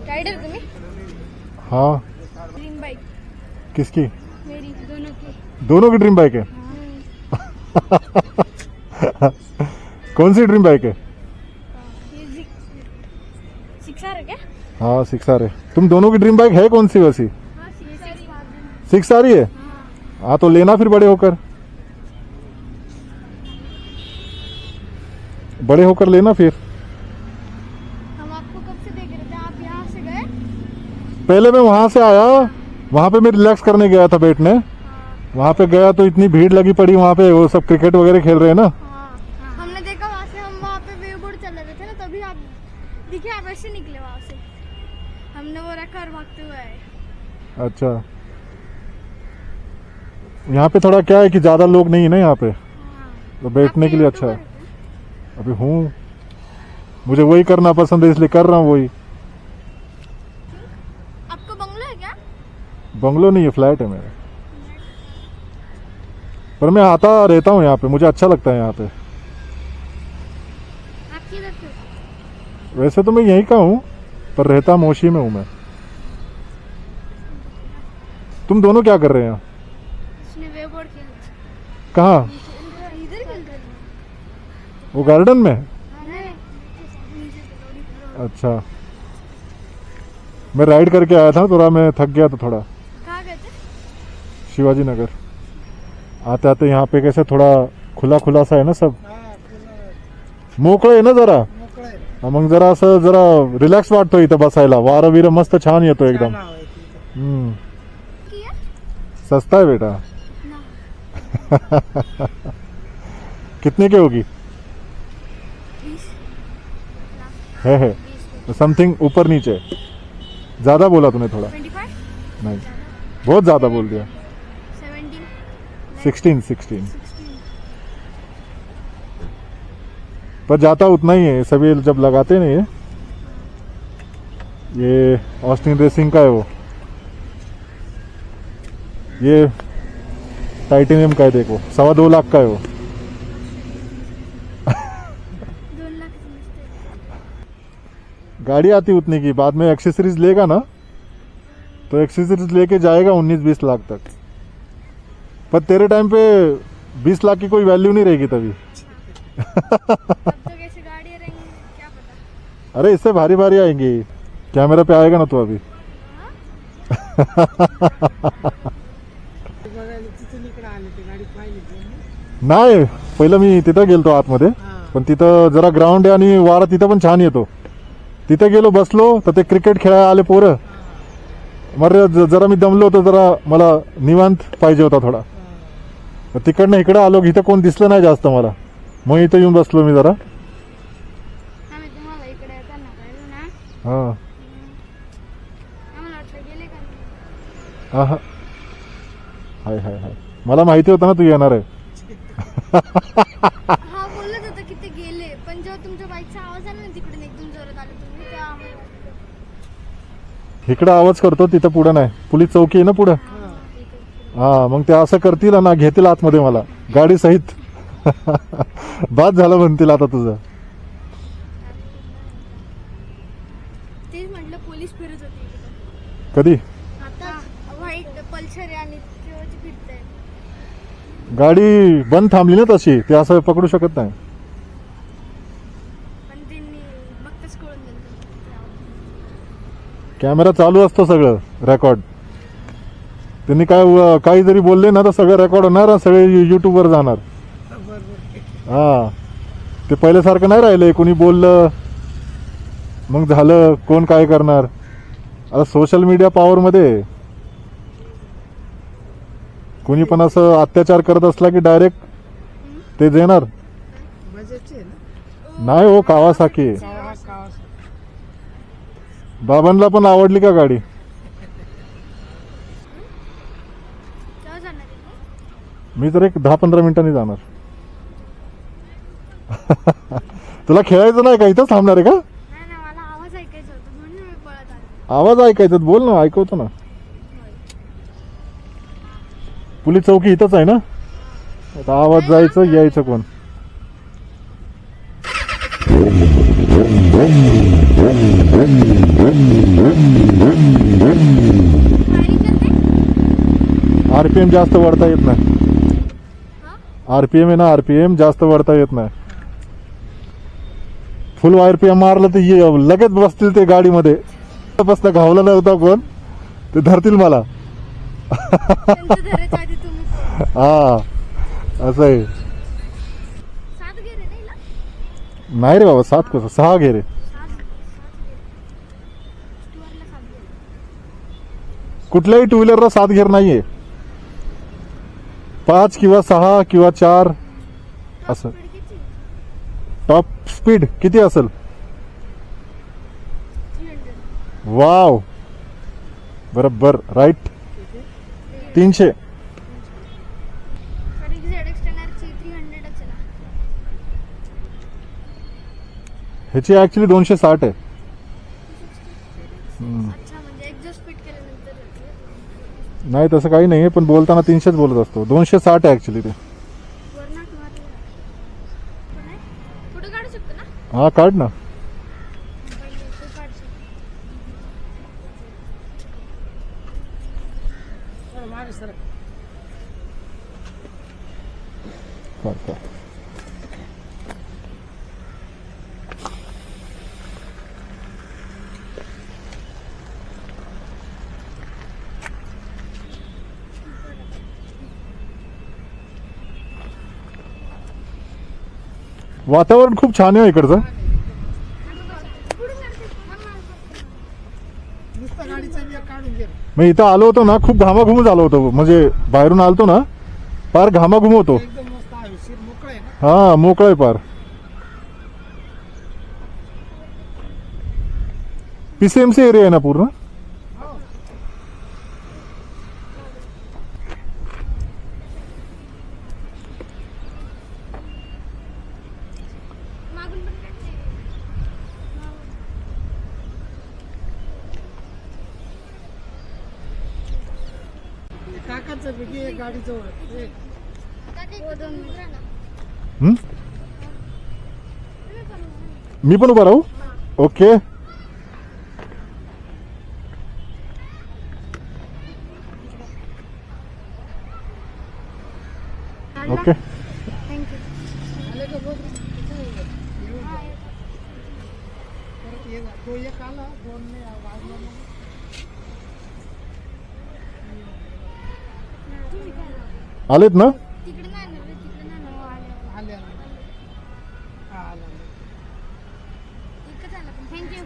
Rider तुम्ही? हाँ। Dream bike किसकी? मेरी, दोनों की। दोनों की ड्रीम बाइक है? कौन सी ड्रीम बाइक है? ये सिक्सर है क्या? हाँ 6R है। तुम दोनों की ड्रीम बाइक है कौन सी वैसी? हाँ 6R ही है? हाँ तो लेना फिर बड़े होकर, बड़े होकर लेना फिर। हम आपको कब से देख रहे थे, आप यहाँ से गए? पहले मैं वहां से आया, वहां पे मैं रिलैक्स करने गया था बैठने। वहां पे गया तो इतनी भीड़ लगी पड़ी वहां पे, वो सब क्रिकेट वगैरह खेल रहे हैं ना। हाँ हमने देखा वहाँ से, हम वहाँ पे वेव बोर्ड चल रहे थे ना, तभी आप दिखे, आप ऐसे निकले वहाँ से, हमने वो रखा और भागते हुए आए। अच्छा, यहाँ पे थोड़ा क्या है कि ज्यादा लोग नहीं है ना यहाँ पे, तो बैठने के लिए अच्छा है। अभी हूँ, मुझे वही करना पसंद है इसलिए कर रहा हूँ वही। आपका बंगला है क्या? बंगलो नहीं है, फ्लैट है मेरा, पर मैं आता रहता हूँ यहाँ पे, मुझे अच्छा लगता है यहाँ पे। आप किधर थे? वैसे तो मैं यहीं का हूँ, पर रहता मोशी में हूँ मैं। तुम दोनों क्या कर रहे हैं? इसने वेव बोर्ड खेला। कहाँ? इधर खेल रहे थे। वो गार्डन में? नहीं, अच्छा, मैं राइड करके आया था, थोड़ा मैं थक गया तो थोड़ा। कहाँ गए थे? शिवाजी नगर। आते आते यहाँ पे कैसे थोड़ा खुला खुला सा है ना सब, मोकळं आहे ना जरा, मग जरा असं जरा रिलॅक्स वाटतो इथं बसायला, वारं विरं मस्त छान येतो एकदम। किया? सस्ता है बेटा। ना। कितने की होगी? 20 है समथिंग ऊपर नीचे, ज्यादा बोला तूने थोड़ा। 25 नहीं, बहुत ज्यादा बोल दिया। 17 16 पर जाता उतना ही है, सभी जब लगाते नहीं है। ये ऑस्टिन रेसिंग का है वो, ये टाइटेनियम का है, देखो 2.25 लाख का है वो। 2 लाख समझते। गाड़ी आती उतने की, बाद में एक्सेसरीज लेगा ना तो एक्सेसरीज लेके जाएगा 19-20 लाख तक, पर तेरे टाइम पे 20 लाख की कोई वैल्यू नहीं रहेगी तभी। तब तो कैसे गाड़ियाँ रहेंगी क्या पता। अरे इससे भारी भारी आएंगी, कैमरा पे आएगा ना तो अभी। नाही, पहिलं मी तिथं गेलतो आतमध्ये, पण तिथं जरा ग्राउंड आहे आणि वारा तिथं पण छान येतो। तिथे गेलो, बसलो तर ते क्रिकेट खेळायला आले पोरं, मग जरा मी दमलो होतो, जरा मला निवांत पाहिजे होता थोडा, तिकडनं इकडं आलो, इथं कोण दिसलं नाही जास्त मला, मग इथं येऊन बसलो मी जरा। आम्ही तुम्हाला इकडे येताना पाहिलं ना, हा आम्हाला वाटलं गेले का नाही. हा हा, हाय हाय हाय, मला माहिती होतं ना तू येणार आहे। हा बोलत होता की ते गेले, पण जेव्हा तुमच्या बाईकचा आवाज आला ना तिकडून एकदम जोरात आले तुम्ही, तेव्हा आम्हाला वाटलं. इकडं आवाज करतो, तिथं पुढं नाही, पोलीस चौकी आहे ना पुढं। हा, मग ते असं करतील ना, घेतील आतमध्ये मला गाडी सहित। बाद झालं म्हणतील आता तुझं। तेच म्हटलं पोलीस फिरत होते इकडे. कधी? आता व्हाईट पल्सर आहे आणि तेव्हाची फिरताय. गाडी बंद थांबली ना तशी, ते असं पकडू शकत नाही। पण त्यांनी बघताच कळून गेलं. कॅमेरा चालू असतो, सगळं रेकॉर्ड। त्यांनी काही जरी बोलले ना तर सगळं रेकॉर्ड होणार, सगळे YouTube वर जाणार। हा, ते पहिल्यासारखं नाही राहिलंय, कोणी बोललं मग झालं, कोण काय करणार। आता सोशल मीडिया पॉवर मध्ये कोणी पण असं अत्याचार करत असला की डायरेक्ट ते देणार। नाही हो, कावासाकी आहे। बाबांना पण आवडली का गाडी? केव्हा जाणार आहे? मी तर एक 10-15 मिनिटांनी जाणार। तुला खेळायचं नाही का? इथंच थांबणार आहे का? नाही ना, मला आवाज ऐकायचा होता म्हणून मी पळत आलो. आवाज ऐकायचा, बोल ना, ऐकवतो ना। पोलीस चौकी इथंच आहे ना, आता आवाज जायचं यायचं कोण? आरपीएम जास्त वाढता येत नाही. आरपीएम आहे ना, आरपीएम जास्त वाढता येत नाही. फुल आरपीएम मारलं तर लगेच बसतील ते गाडीमध्ये. बसता घावला नव्हता कोण, ते धरतील मला. त्यांचं धरायच्या आधी तुम्ही सोडा. हा असं आहे. 7 गेले नाही हिला? नाही रे बाबा, 7 कसं, 6 घे रे. 7 टूरला 7 गेले. कुठल्याही टू व्हीलरला 7 घेर नाहीये. 5 किंवा 6 किंवा 4 असं. स्पीड किती? टॉप स्पीड किती असेल? 300. वाव, बरोबर, राईट. 300. पण एक ZX 10R ची 300 च आहे ना. ह्याची ऍक्च्युली 260 आहे. अच्छा, म्हणजे एक्झॉस्ट स्पीड केल्यानंतर नाही तसं काही नाही, पण बोलताना 300च बोलत असतो. 260 आहे ऍक्च्युली ते. वरनाट मारलं. पण आहे? फोटो काढू शकतो ना? हा काढ ना. पहिले तू काढशील. काढ, काढ. वातावरण खूप छान आहे इकडचं. पुढे काढते. नुसतं गाडीचा बिया काढून घे. मी इथं आलो होतो ना, खूप घामाघूम झालो होतो. म्हणजे बाहेरून आलतो ना, फार घामाघूम होतो. एकदम मस्त हवेशीर मोकळं आहे ना. हा मोकळं आहे फार. पीसीएमसी एरिया आहे ना पूर्ण. हो. मागून पण काढते. ते काकाचं पैकी एक गाडी जवळ आहे. काका इकडे दोन मिनिटं राहा ना. हं? तुम्ही पण. मी पण उभा राहू. ओके. ओके. थँक्यू. आले का बघ. येऊन जा. परत ये जा. तो एक आला, 2 नाही वाजला मग. तुम्ही काय नाव? आलेत ना. तिकडे नाही ना रे, तिकडे नाही ना. हो, आले. आले आले. हा आला. एकच आला पण थँक्यू.